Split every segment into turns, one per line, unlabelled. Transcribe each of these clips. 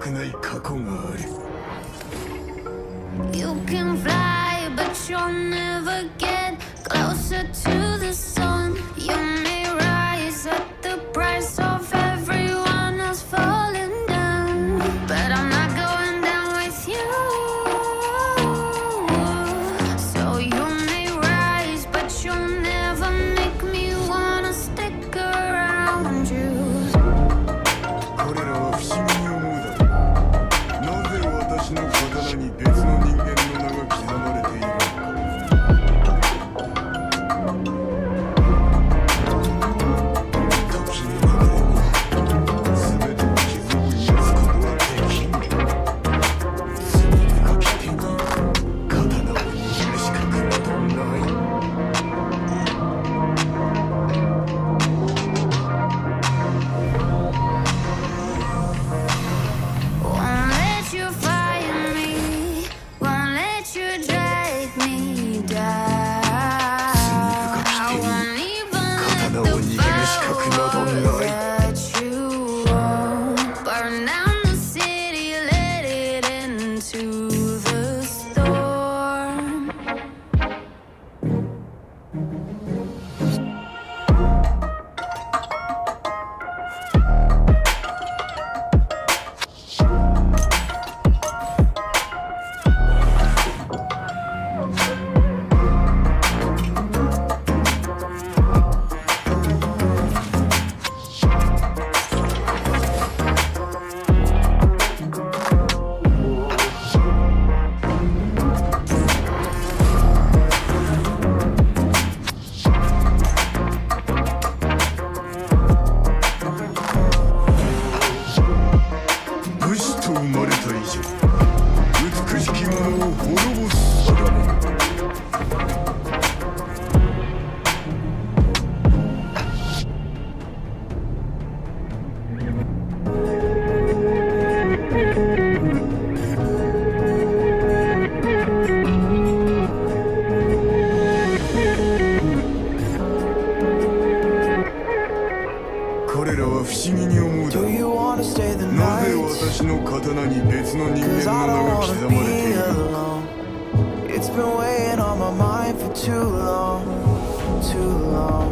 くない過去がある。
You can fly, but you'll never get closer to the sun. You may rise at the price of everyone else falling down, but I'm not going down with you. So you may rise, but you'll never make me wanna stick around you.
これらは不思議に思うだろう。なぜ私の刀に別の人間の名が刻まれているのか。時の流れに全ての傷を癒すことはできん。罪深き手に刀を握る資格などない。
Won't let you fire me, won't let you drag me down. I won't even let the fire that you want. Burn down the city, let it into the storm.
武士と生まれた以上、美しき者を滅ぼす定め。 彼らは不思議に思うだろ
Do
う。
you wanna stay the
なぜ
night?
私の刀に別の人間
Cause I
の名
don't
が
wanna
刻まれてい
be
るのか。
alone. It's been weighing on my mind for too long, too long.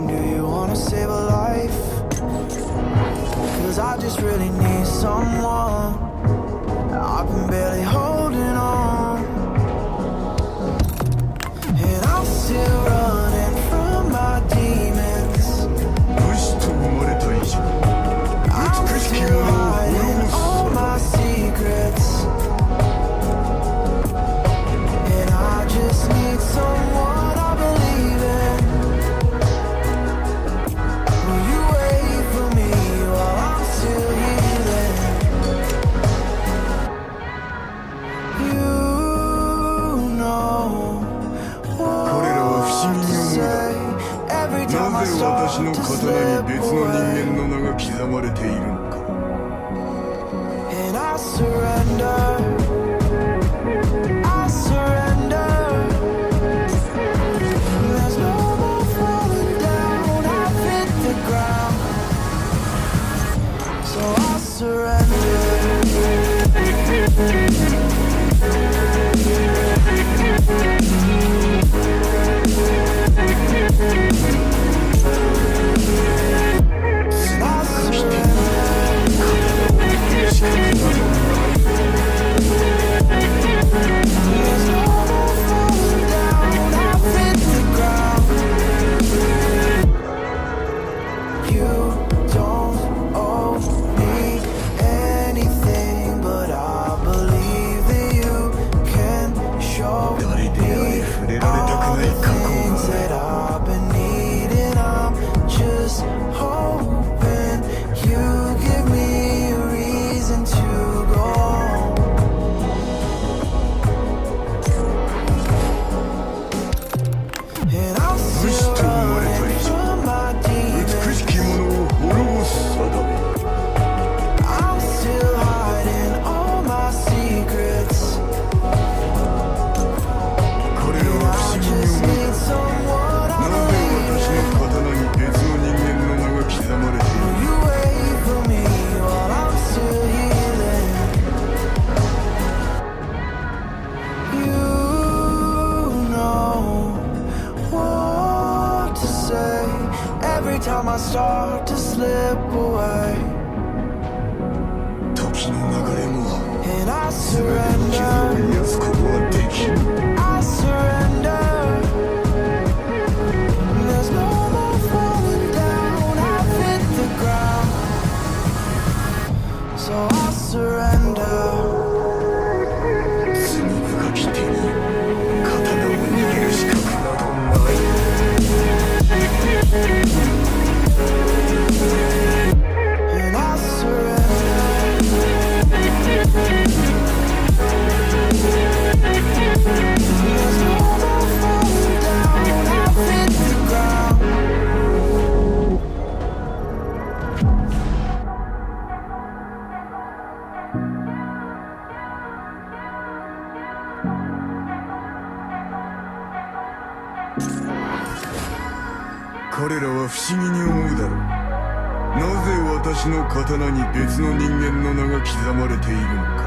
Do you wanna save a life? Cause I just really need someone. I've been barely holding on, and I'm still running from my demons.
武士と生まれた以上、
I'm
美しき
still
者を
hiding
滅ぼ
all
す
my secrets, and I just need someone I believe in. Will you wait for me while I'm still healing? You know
彼らは不思
what
議
to
に思うだろ
say
う。
every
な
time I
ぜ私
start
の
to
刀に
slip
別の人
away.
間の名が刻まれているのか。
And I surrender, I surrender. There's no more falling down, I've hit the ground. So I surrender. I surrender. start to slip away,
時の流れも
and I
全ての傷を
surrender.
癒すことはできる
I surrender. There's no more falling down. I've hit the ground, so I surrender.
罪深き手に刀を握る資格などない
And I surrender. There's no more falling down. I've hit the ground.
「彼らは不思議に思うだろう」「なぜ私の刀に別の人間の名が刻まれているのか」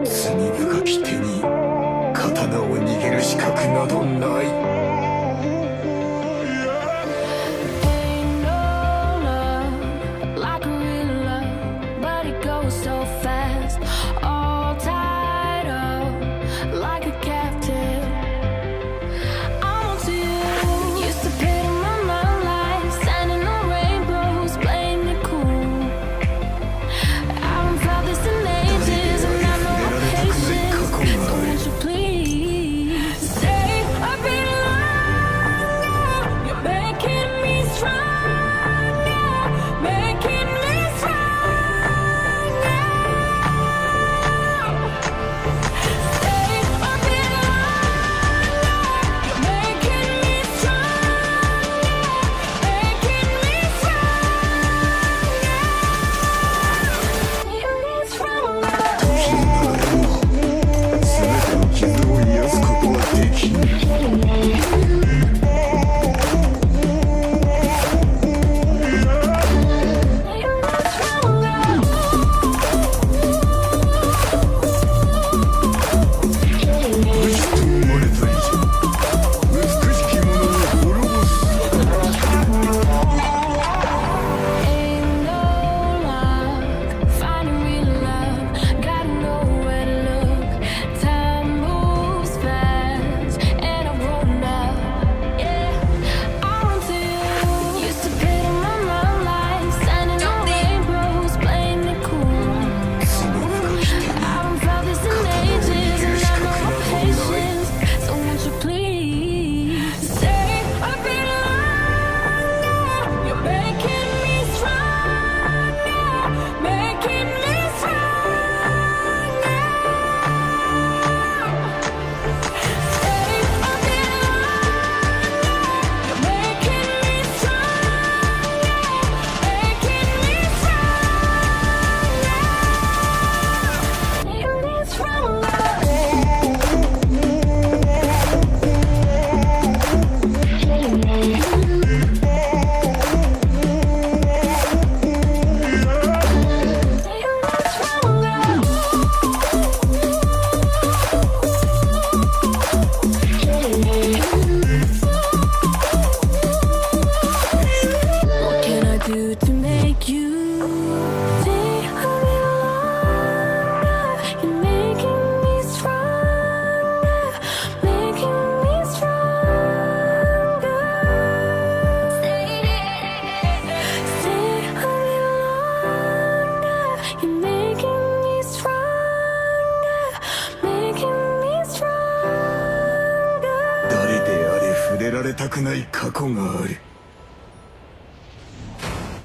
罪深き手に刀を握る資格などない
Ain't no love like a real love, but it goes so fast. All tied up like a captive. I'm on to you. Used to pit in my mind like standing on rainbows, playing it cool. I haven't felt this in ages, and I know my patience. So won't you please stay a bit longer? You're making me stronger, making me stronger. Stay a bit longer. You're making me stronger, making me stronger.
「全ての傷を癒すことはできる」 美しく生まれた以上美しきものを滅ぼす
Ain't no luck finding real love. Gotta know where to look. Time moves fast, and I've grown up. Yeah, I want to. Used to pit in my mind like standing on rainbows, playing it cool.
罪深き手に
I haven't felt this in ages, and I know my patience. So won't you please stay a bit longer? You're making me stronger, making me stronger. Stay a bit longer. You're making me stronger, making me stronger. What can I do to make you stay a little longer? You're making me stronger, making me stronger. Stay a little longer. You're making me stronger, making me stronger.
誰であれ触れられたくない過去がある